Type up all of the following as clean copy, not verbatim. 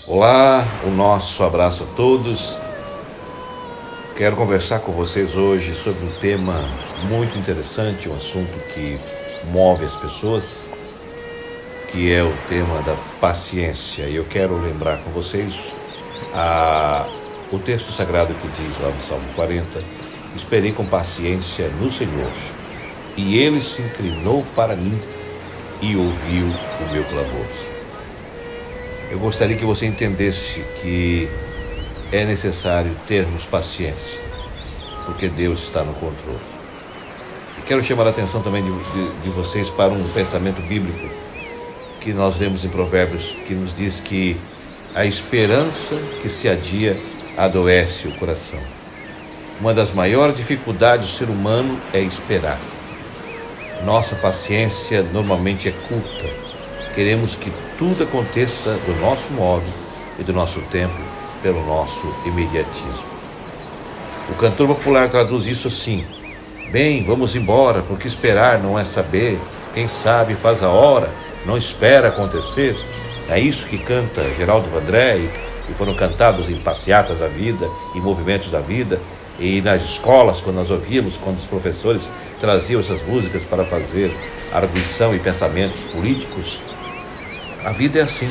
Olá, o nosso abraço a todos. Quero conversar com vocês hoje sobre um tema muito interessante, um assunto que move as pessoas, que é o tema da paciência. E eu quero lembrar com vocês o texto sagrado que diz lá no Salmo 40: esperei com paciência no Senhor, e Ele se inclinou para mim e ouviu o meu clamor. Eu gostaria que você entendesse que é necessário termos paciência, porque Deus está no controle. E quero chamar a atenção também de vocês para um pensamento bíblico que nós vemos em Provérbios, que nos diz que a esperança que se adia adoece o coração. Uma das maiores dificuldades do ser humano é esperar. Nossa paciência normalmente é curta. Queremos que tudo aconteça do nosso modo e do nosso tempo, pelo nosso imediatismo. O cantor popular traduz isso assim: bem, vamos embora, porque esperar não é saber, quem sabe faz a hora, não espera acontecer. É isso que canta Geraldo Vandré, e foram cantados em passeatas da vida, em movimentos da vida, e nas escolas, quando nós ouvíamos, quando os professores traziam essas músicas para fazer arguição e pensamentos políticos. A vida é assim.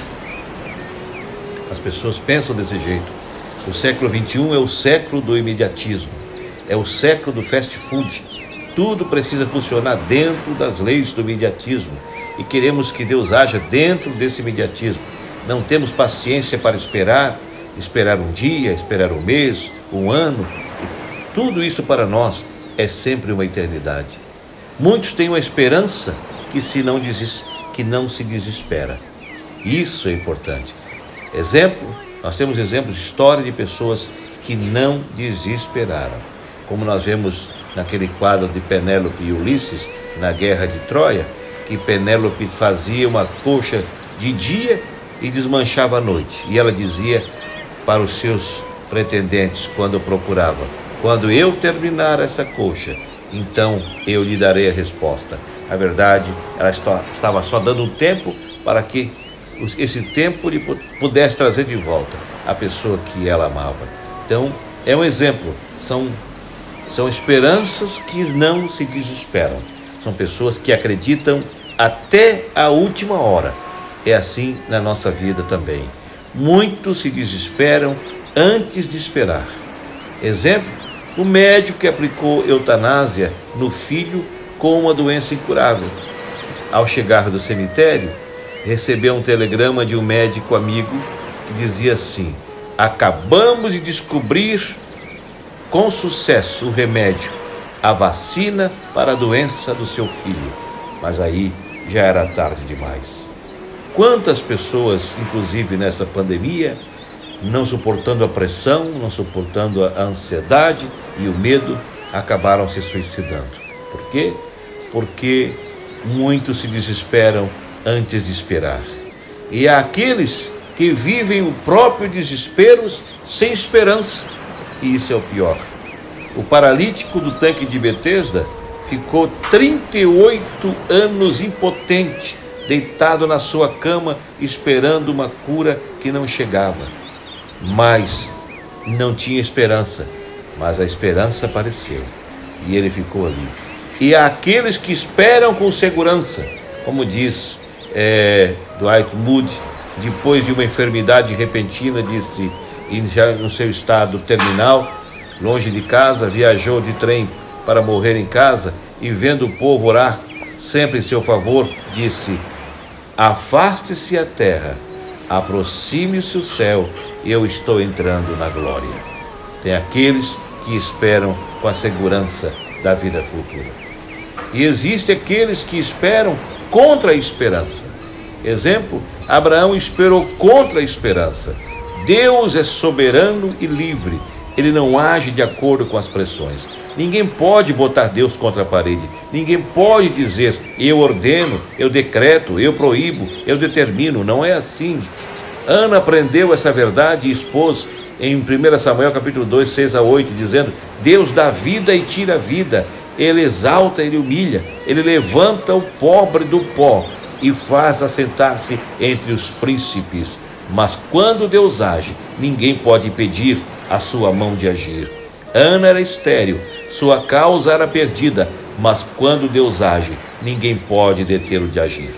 As pessoas pensam desse jeito. O século XXI é o século do imediatismo. É o século do fast food. Tudo precisa funcionar dentro das leis do imediatismo. E queremos que Deus haja dentro desse imediatismo. Não temos paciência para esperar um dia, esperar um mês, um ano. E tudo isso para nós é sempre uma eternidade. Muitos têm uma esperança que não se desespera. Isso é importante. Nós temos exemplos de história de pessoas que não desesperaram. Como nós vemos naquele quadro de Penélope e Ulisses, na Guerra de Troia, que Penélope fazia uma coxa de dia e desmanchava à noite. E ela dizia para os seus pretendentes, quando procurava: quando eu terminar essa coxa, então eu lhe darei a resposta. Na verdade, ela estava só dando um tempo para que esse tempo lhe pudesse trazer de volta a pessoa que ela amava. Então, é um exemplo. São esperanças que não se desesperam. São pessoas que acreditam até a última hora. É assim na nossa vida também. Muitos se desesperam antes de esperar. Exemplo: o médico que aplicou eutanásia no filho com uma doença incurável. Ao chegar do cemitério, recebeu um telegrama de um médico amigo que dizia assim: acabamos de descobrir com sucesso o remédio, a vacina para a doença do seu filho. Mas aí já era tarde demais. Quantas pessoas, inclusive nessa pandemia, não suportando a pressão, não suportando a ansiedade e o medo, acabaram se suicidando. Por quê? Porque muitos se desesperam antes de esperar. E há aqueles que vivem o próprio desespero sem esperança. E isso é o pior. O paralítico do tanque de Betesda ficou 38 anos impotente, deitado na sua cama, esperando uma cura que não chegava. Mas não tinha esperança. Mas a esperança apareceu e ele ficou ali. E há aqueles que esperam com segurança, como diz Dwight Moody, depois de uma enfermidade repentina, disse, e já no seu estado terminal, longe de casa, viajou de trem para morrer em casa, e vendo o povo orar sempre em seu favor, disse: afaste-se a terra, aproxime-se o céu, eu estou entrando na glória. Tem aqueles que esperam com a segurança da vida futura. E existem aqueles que esperam contra a esperança. Exemplo: Abraão esperou contra a esperança. Deus é soberano e livre. Ele não age de acordo com as pressões. Ninguém pode botar Deus contra a parede. Ninguém pode dizer: eu ordeno, eu decreto, eu proíbo, eu determino. Não é assim. Ana aprendeu essa verdade e expôs em 1 Samuel capítulo 2, 6-8, dizendo: Deus dá vida e tira a vida. Ele exalta, ele humilha, ele levanta o pobre do pó e faz assentar-se entre os príncipes. mas quando Deus age, ninguém pode impedir a sua mão de agir. Ana era estéril, sua causa era perdida, mas quando Deus age, ninguém pode detê-lo de agir.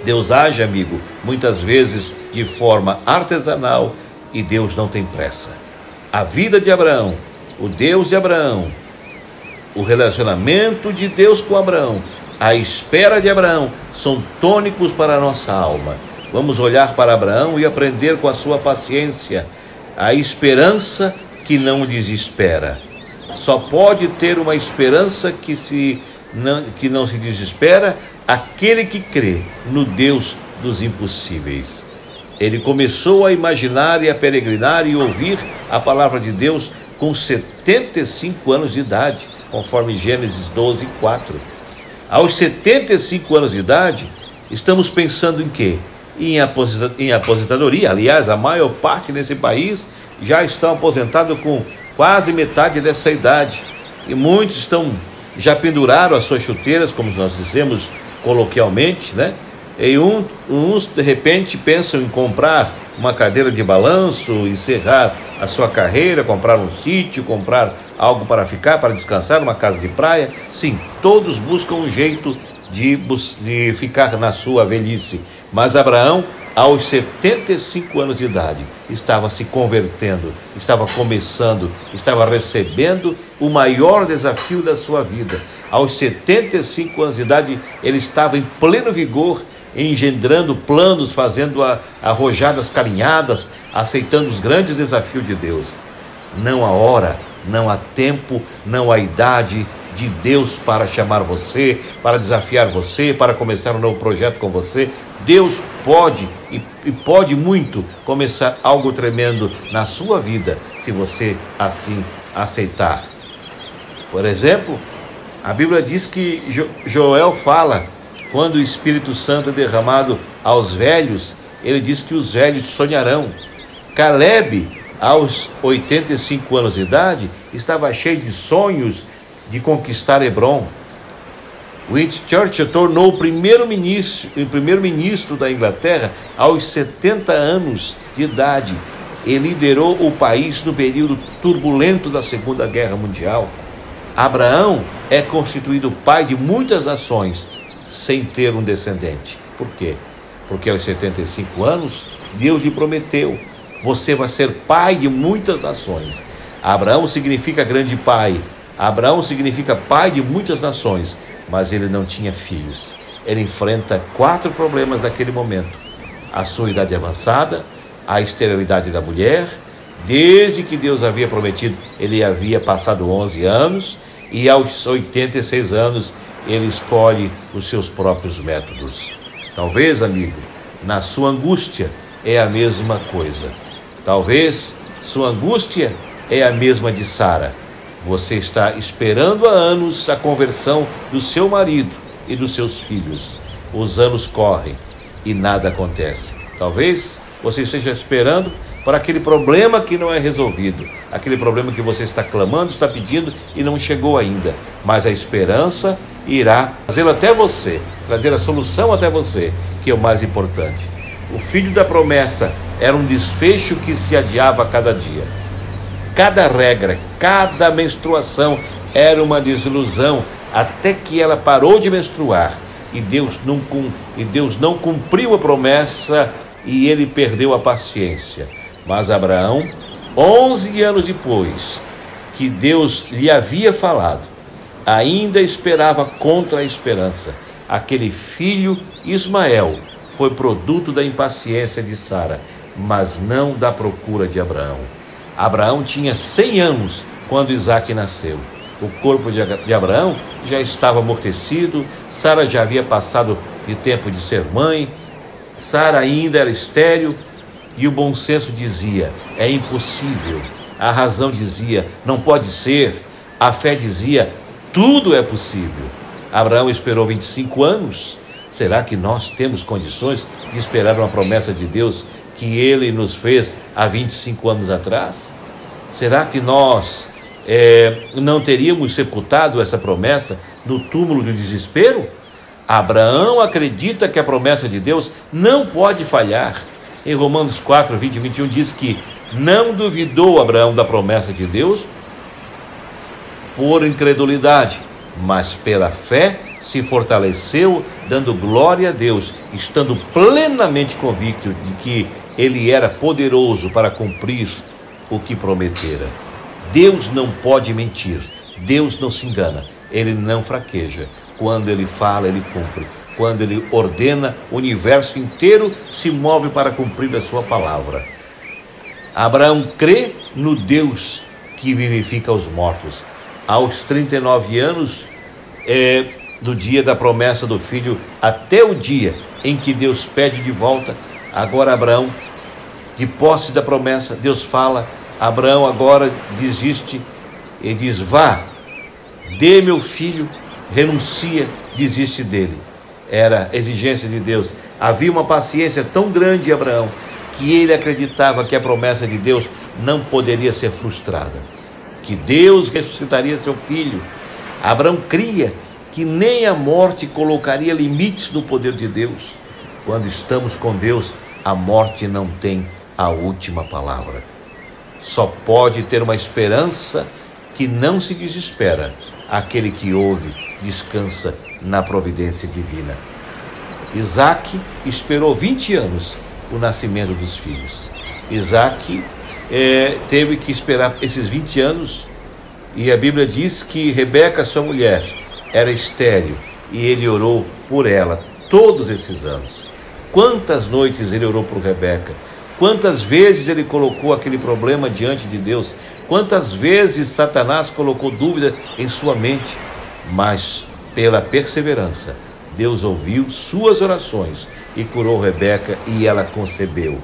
Deus age, amigo, muitas vezes de forma artesanal, e Deus não tem pressa. A vida de Abraão, o Deus de Abraão, o relacionamento de Deus com Abraão, a espera de Abraão são tônicos para a nossa alma. Vamos olhar para Abraão e aprender com a sua paciência, a esperança que não desespera. Só pode ter uma esperança que não se desespera aquele que crê no Deus dos impossíveis. Ele começou a imaginar e a peregrinar e ouvir a palavra de Deus com 75 anos de idade, conforme Gênesis 12:4. Aos 75 anos de idade, estamos pensando em quê? Em aposentadoria. Aliás, a maior parte desse país já estão aposentados com quase metade dessa idade. E muitos já penduraram as suas chuteiras, como nós dizemos coloquialmente, né? E uns de repente pensam em comprar uma cadeira de balanço, encerrar a sua carreira, comprar um sítio, comprar algo para ficar, para descansar, uma casa de praia. Sim, todos buscam um jeito de ficar na sua velhice. Mas Abraão, aos 75 anos de idade, estava se convertendo, estava começando, estava recebendo o maior desafio da sua vida. Aos 75 anos de idade, ele estava em pleno vigor, engendrando planos, fazendo arrojadas caminhadas, aceitando os grandes desafios de Deus. Não há hora, não há tempo, não há idade de Deus para chamar você, para desafiar você, para começar um novo projeto com você. Deus pode e pode muito começar algo tremendo na sua vida, se você assim aceitar. Por exemplo, a Bíblia diz que Joel fala, quando o Espírito Santo é derramado aos velhos, ele diz que os velhos sonharão. Caleb, aos 85 anos de idade, estava cheio de sonhos de conquistar Hebrom. Winston Churchill tornou o primeiro-ministro da Inglaterra aos 70 anos de idade e liderou o país no período turbulento da Segunda Guerra Mundial. Abraão é constituído pai de muitas nações sem ter um descendente. Por quê? Porque aos 75 anos, Deus lhe prometeu: você vai ser pai de muitas nações. Abraão significa grande pai. Abraão significa pai de muitas nações, mas ele não tinha filhos. Ele enfrenta 4 problemas naquele momento: a sua idade avançada, a esterilidade da mulher. Desde que Deus havia prometido, ele havia passado 11 anos, e aos 86 anos ele escolhe os seus próprios métodos. Talvez, amigo, na sua angústia é a mesma coisa. Talvez sua angústia é a mesma de Sara. Você está esperando há anos a conversão do seu marido e dos seus filhos. Os anos correm e nada acontece. Talvez você esteja esperando para aquele problema que não é resolvido, aquele problema que você está clamando, está pedindo e não chegou ainda. Mas a esperança irá trazê-lo até você, trazer a solução até você, que é o mais importante. O filho da promessa era um desfecho que se adiava a cada dia. Cada regra, cada menstruação era uma desilusão, até que ela parou de menstruar e Deus não cumpriu a promessa e ele perdeu a paciência. Mas Abraão, 11 anos depois que Deus lhe havia falado, ainda esperava contra a esperança. Aquele filho, Ismael, foi produto da impaciência de Sara, mas não da procura de Abraão. Abraão tinha 100 anos quando Isaque nasceu. O corpo de Abraão já estava amortecido, Sara já havia passado de tempo de ser mãe, Sara ainda era estéril, e o bom senso dizia: é impossível. A razão dizia: não pode ser. A fé dizia: tudo é possível. Abraão esperou 25 anos. Será que nós temos condições de esperar uma promessa de Deus que ele nos fez há 25 anos atrás? Será que nós não teríamos sepultado essa promessa no túmulo do desespero? Abraão acredita que a promessa de Deus não pode falhar. em Romanos 4, 20 e 21, diz que não duvidou Abraão da promessa de Deus por incredulidade, mas pela fé se fortaleceu, dando glória a Deus, estando plenamente convicto de que ele era poderoso para cumprir o que prometera. Deus não pode mentir, Deus não se engana, ele não fraqueja. Quando ele fala, ele cumpre. Quando ele ordena, o universo inteiro se move para cumprir a sua palavra. Abraão crê no Deus que vivifica os mortos. Aos 39 anos, do dia da promessa do filho, até o dia em que Deus pede de volta, agora Abraão, de posse da promessa, Deus fala, Abraão agora desiste e diz, vá, dê meu filho, renuncia, desiste dele. Era exigência de Deus. Havia uma paciência tão grande em Abraão que ele acreditava que a promessa de Deus não poderia ser frustrada, que Deus ressuscitaria seu filho. Abraão cria que nem a morte colocaria limites no poder de Deus. Quando estamos com Deus, a morte não tem a última palavra. Só pode ter uma esperança que não se desespera aquele que ouve, descansa na providência divina. Isaac esperou 20 anos o nascimento dos filhos. Isaac teve que esperar esses 20 anos, e a Bíblia diz que Rebeca, sua mulher, era estéril, e ele orou por ela todos esses anos. Quantas noites ele orou por Rebeca, quantas vezes ele colocou aquele problema diante de Deus, quantas vezes Satanás colocou dúvida em sua mente, mas pela perseverança, Deus ouviu suas orações e curou Rebeca, e ela concebeu.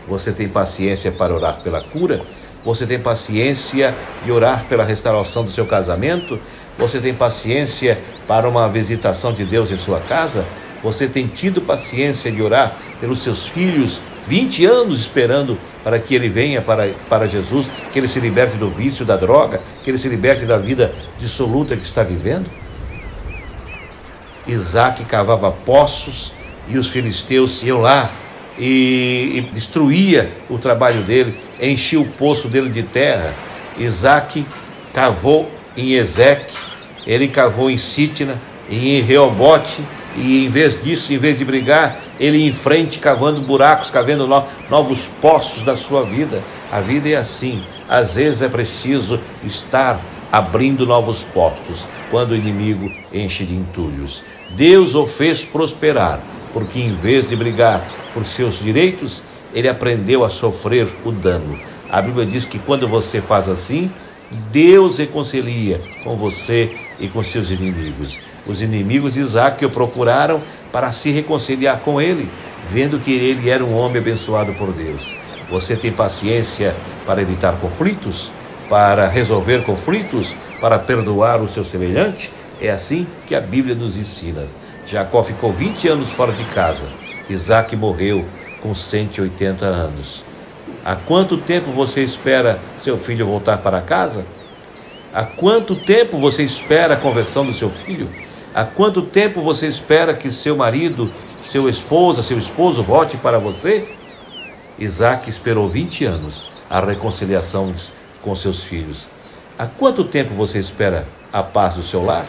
Você tem paciência para orar pela cura? Você tem paciência de orar pela restauração do seu casamento? Você tem paciência para uma visitação de Deus em sua casa? Você tem tido paciência de orar pelos seus filhos, 20 anos esperando para que ele venha para Jesus, que ele se liberte do vício, da droga, que ele se liberte da vida dissoluta que está vivendo? Isaac cavava poços e os filisteus iam lá e destruía o trabalho dele, enchia o poço dele de terra. Isaac cavou em Ezeque, ele cavou em Sitna, em Reobote, e em vez disso, em vez de brigar, ele ia em frente cavando buracos, cavando novos poços da sua vida. A vida é assim, às vezes é preciso estar abrindo novos postos, quando o inimigo enche de entulhos. Deus o fez prosperar, porque em vez de brigar por seus direitos, ele aprendeu a sofrer o dano. A Bíblia diz que quando você faz assim, Deus reconcilia com você e com seus inimigos. Os inimigos de Isaac o procuraram para se reconciliar com ele, vendo que ele era um homem abençoado por Deus. Você tem paciência para evitar conflitos, para resolver conflitos, para perdoar o seu semelhante? É assim que a Bíblia nos ensina. Jacó ficou 20 anos fora de casa. Isaac morreu com 180 anos. Há quanto tempo você espera seu filho voltar para casa? Há quanto tempo você espera a conversão do seu filho? Há quanto tempo você espera que seu marido, seu esposo volte para você? Isaac esperou 20 anos a reconciliação com seus filhos. Há quanto tempo você espera a paz do seu lar?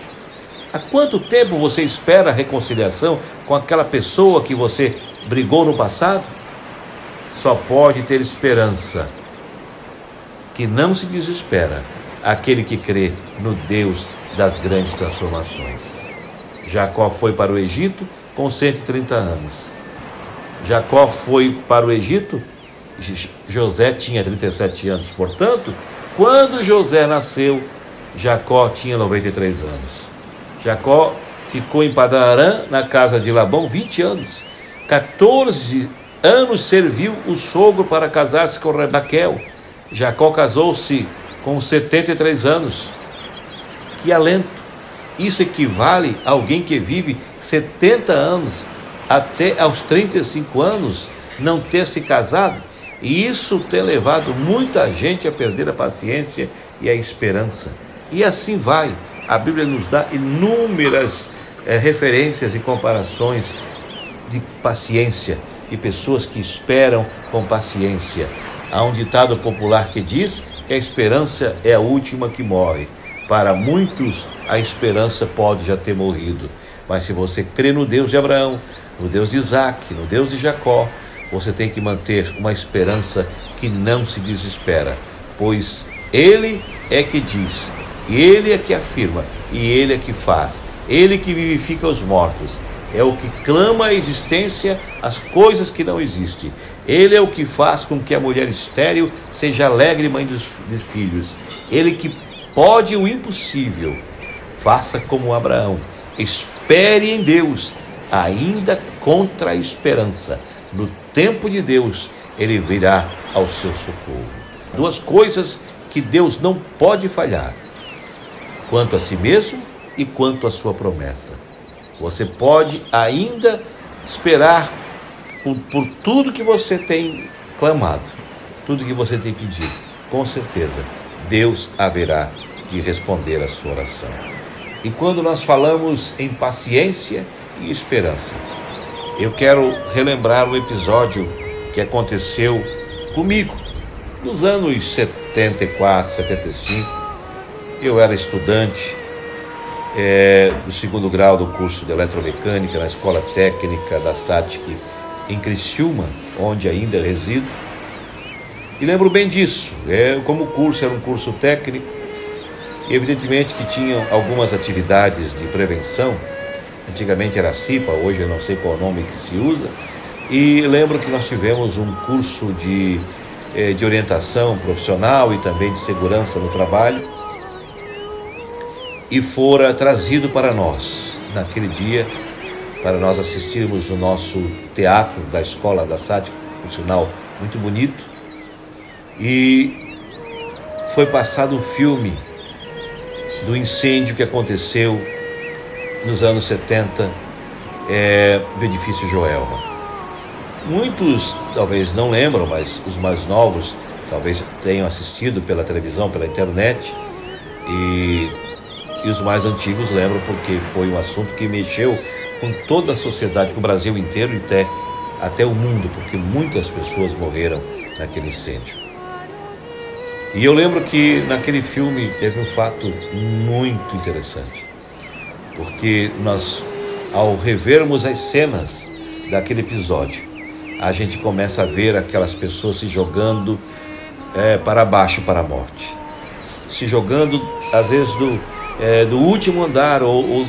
Há quanto tempo você espera a reconciliação com aquela pessoa que você brigou no passado? Só pode ter esperança, que não se desespera, aquele que crê no Deus das grandes transformações. Jacó foi para o Egito com 130 anos. Jacó foi para o Egito, José tinha 37 anos, portanto, quando José nasceu, Jacó tinha 93 anos. Jacó ficou em Padan-Aram, na casa de Labão, 20 anos. 14 anos serviu o sogro para casar-se com Raquel. Jacó casou-se com 73 anos. Que alento! Isso equivale a alguém que vive 70 anos, até aos 35 anos, não ter se casado. E isso tem levado muita gente a perder a paciência e a esperança. E assim vai. A Bíblia nos dá inúmeras referências e comparações de paciência. de pessoas que esperam com paciência. Há um ditado popular que diz que a esperança é a última que morre. Para muitos, a esperança pode já ter morrido. Mas se você crê no Deus de Abraão, no Deus de Isaac, no Deus de Jacó, você tem que manter uma esperança que não se desespera, pois Ele é que diz, e Ele é que afirma, e Ele é que faz, Ele que vivifica os mortos, é o que clama a existência as coisas que não existem. Ele é o que faz com que a mulher estéril seja alegre mãe dos filhos. Ele que pode o impossível. Faça como Abraão, espere em Deus, ainda contra a esperança. No tempo de Deus, Ele virá ao seu socorro. Duas coisas que Deus não pode falhar: quanto a si mesmo e quanto à sua promessa. Você pode ainda esperar por tudo que você tem clamado, tudo que você tem pedido. Com certeza, Deus haverá de responder a sua oração. E quando nós falamos em paciência e esperança, eu quero relembrar um episódio que aconteceu comigo nos anos 74, 75. Eu era estudante do segundo grau do curso de eletromecânica na Escola Técnica da SATIC em Criciúma, onde ainda resido. E lembro bem disso. Como o curso era um curso técnico, e evidentemente que tinham algumas atividades de prevenção. Antigamente era CIPA, hoje eu não sei qual o nome que se usa. E lembro que nós tivemos um curso de orientação profissional e também de segurança no trabalho. E fora trazido para nós, naquele dia, para nós assistirmos o nosso teatro da escola da SATIC, por sinal muito bonito. E foi passado um filme do incêndio que aconteceu nos anos 70 do edifício Joelma. Muitos talvez não lembram, mas os mais novos talvez tenham assistido pela televisão, pela internet, e os mais antigos lembram porque foi um assunto que mexeu com toda a sociedade, com o Brasil inteiro e até o mundo, porque muitas pessoas morreram naquele incêndio. E eu lembro que naquele filme teve um fato muito interessante, porque nós, ao revermos as cenas daquele episódio, a gente começa a ver aquelas pessoas se jogando para baixo, para a morte, se jogando às vezes do último andar ou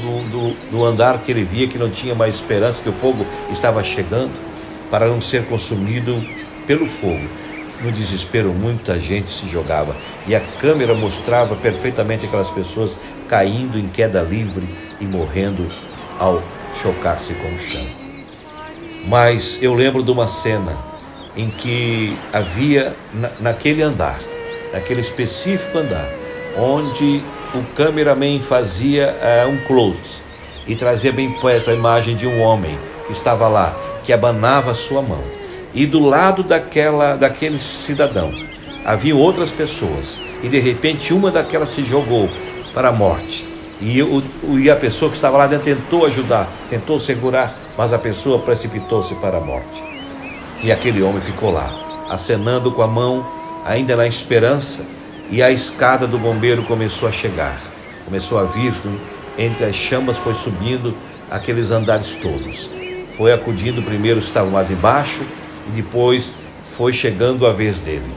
do andar que ele via que não tinha mais esperança, que o fogo estava chegando, para não ser consumido pelo fogo. No desespero, muita gente se jogava e a câmera mostrava perfeitamente aquelas pessoas caindo em queda livre e morrendo ao chocar-se com o chão. Mas eu lembro de uma cena em que havia naquele andar, naquele específico andar, onde o cameraman fazia um close e trazia bem perto a imagem de um homem que estava lá, que abanava a sua mão. E do lado daquele cidadão haviam outras pessoas, e de repente uma daquelas se jogou para a morte. E a pessoa que estava lá dentro tentou ajudar, tentou segurar, mas a pessoa precipitou-se para a morte. E aquele homem ficou lá, acenando com a mão, ainda na esperança, e a escada do bombeiro começou a chegar, começou a vir, entre as chamas foi subindo aqueles andares todos. Foi acudindo primeiro os que estavam mais embaixo, e depois foi chegando a vez dele.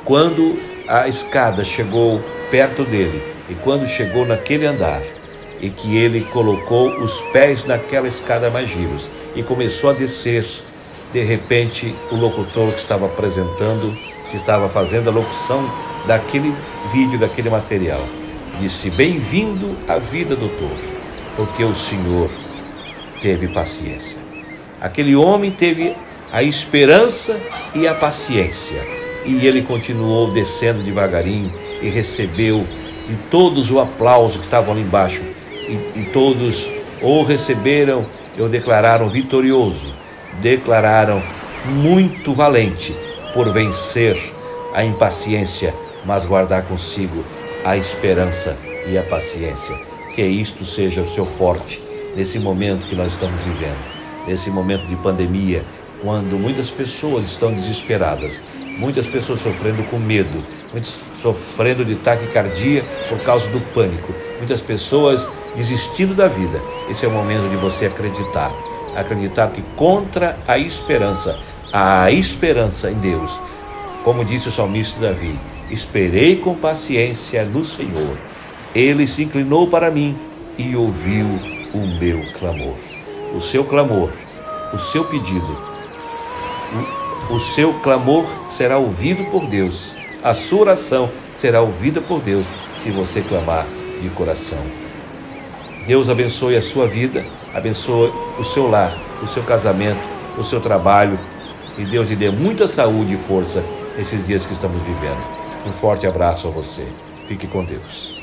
Quando a escada chegou perto dele, e quando chegou naquele andar, e que ele colocou os pés naquela escada mais giros e começou a descer, de repente o locutor que estava apresentando, que estava fazendo a locução daquele vídeo, daquele material, disse: "Bem-vindo à vida, doutor, porque o senhor teve paciência." Aquele homem teve a esperança e a paciência, e ele continuou descendo devagarinho e recebeu de todos o aplauso que estavam ali embaixo, e todos o receberam e o declararam vitorioso, declararam muito valente por vencer a impaciência, mas guardar consigo a esperança e a paciência. Que isto seja o seu forte nesse momento que nós estamos vivendo, nesse momento de pandemia, quando muitas pessoas estão desesperadas, muitas pessoas sofrendo com medo, muitas sofrendo de taquicardia por causa do pânico, muitas pessoas desistindo da vida. Esse é o momento de você acreditar que contra a esperança em Deus, como disse o salmista Davi, esperei com paciência no Senhor, Ele se inclinou para mim e ouviu o meu clamor. O seu clamor, o seu pedido, o seu clamor será ouvido por Deus. A sua oração será ouvida por Deus se você clamar de coração. Deus abençoe a sua vida, abençoe o seu lar, o seu casamento, o seu trabalho, e Deus lhe dê muita saúde e força nesses dias que estamos vivendo. Um forte abraço a você. Fique com Deus.